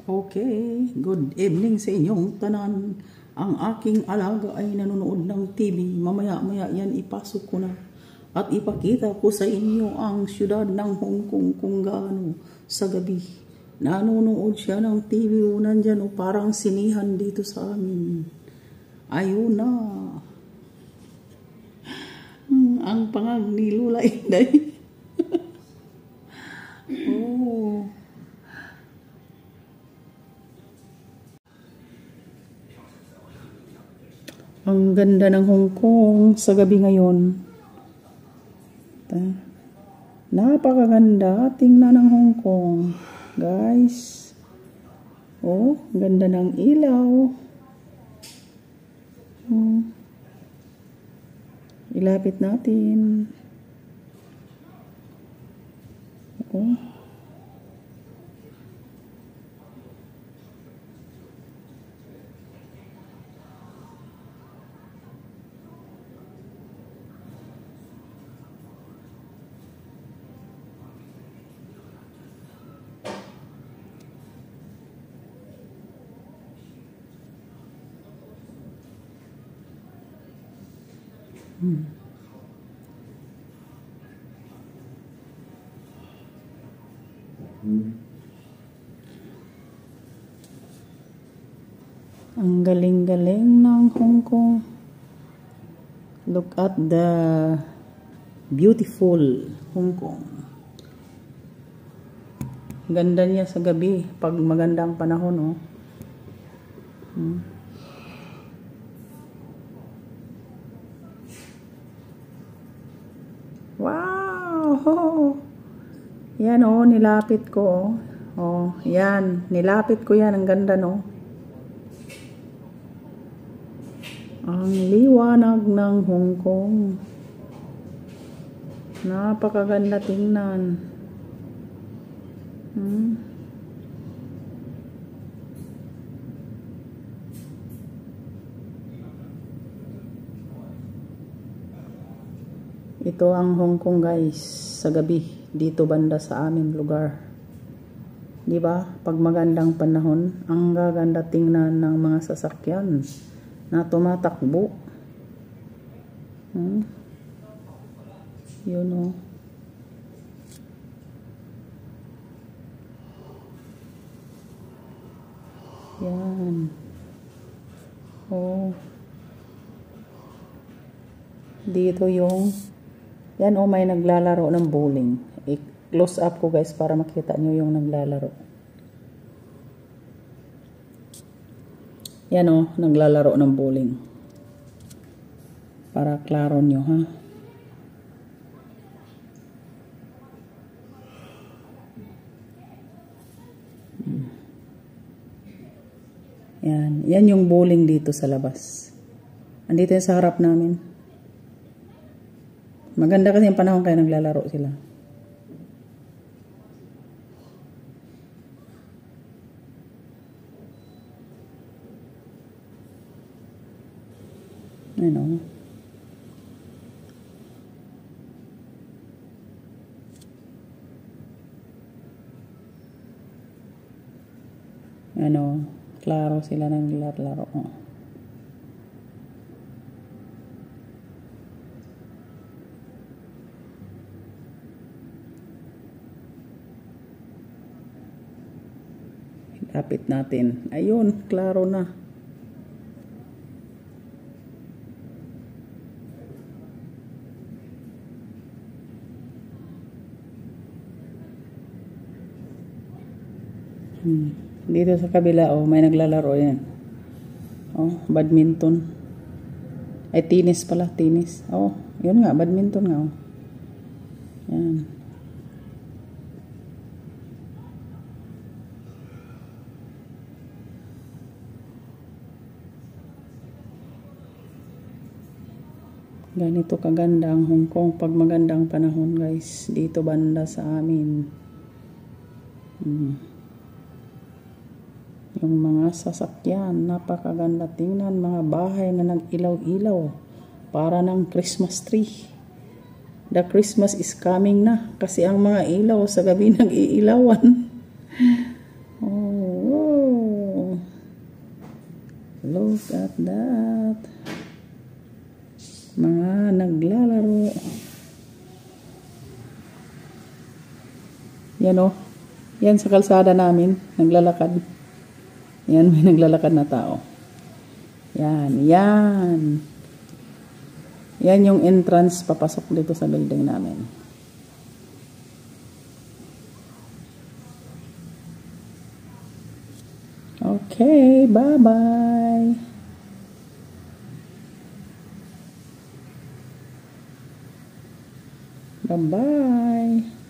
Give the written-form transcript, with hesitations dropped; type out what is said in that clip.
Okay, good evening sa inyong tanan. Ang aking alaga ay nanonood ng TV. Mamaya-maya yan ipasok ko na. At ipakita ko sa inyo ang siyudad ng Hong Kong kung gaano sa gabi. Nanonood siya ng TV o nandyan o parang sinihan dito sa amin. Ayun na. Ang pangag ni Lula Inday. Oh. Ang ganda ng Hong Kong sa gabi ngayon. Napakaganda. Tingnan ng Hong Kong. Guys. Oh, ganda ng ilaw. Ilapit natin. Oh. Ang galing-galing ng Hong Kong. Look at the beautiful Hong Kong. Ganda niya sa gabi pag magandang panahon, oh. Wow! Yan, oh, nilapit ko, oh. Oh, yan, nilapit ko yan. Ang ganda, no? Ang liwanag ng Hong Kong. Napakaganda tingnan. Ito ang Hong Kong, guys, sa gabi dito banda sa aming lugar. 'Di ba? Pag magandang panahon, ang gaganda tingnan ng mga sasakyan na tumatakbo. Yun, oh. Yan. Oh. Dito yung yan, oh, may naglalaro ng bowling. I-close up ko, guys, para makita nyo yung naglalaro. Yan, oh, naglalaro ng bowling. Para klaro nyo, ha? Yan. Yan yung bowling dito sa labas. Andito yung sa harap namin. Maganda kasi yung panahon kaya naglalaro sila. Ano? Ano? Klaro sila naglalaro. Lapit natin. Ayun, klaro na. Dito sa kabila, oh, may naglalaro yan. Oh, badminton. Ay, tennis pala, tennis. Oh, yun nga, badminton nga, oh. Yan. Ganito kaganda ang Hong Kong pag magandang panahon, guys. Dito banda sa amin. Yung mga sasakyan, napakaganda tingnan. Mga bahay na nag-ilaw-ilaw. Para ng Christmas tree. The Christmas is coming na. Kasi ang mga ilaw sa gabi nag-iilawan. Oh, wow. Look at that. Mga naglalaro. Yan o. Yan sa kalsada namin. Naglalakad. Yan, may naglalakad na tao. Yan, yan. Yan yung entrance papasok dito sa building namin. Okay, bye-bye. Bye-bye.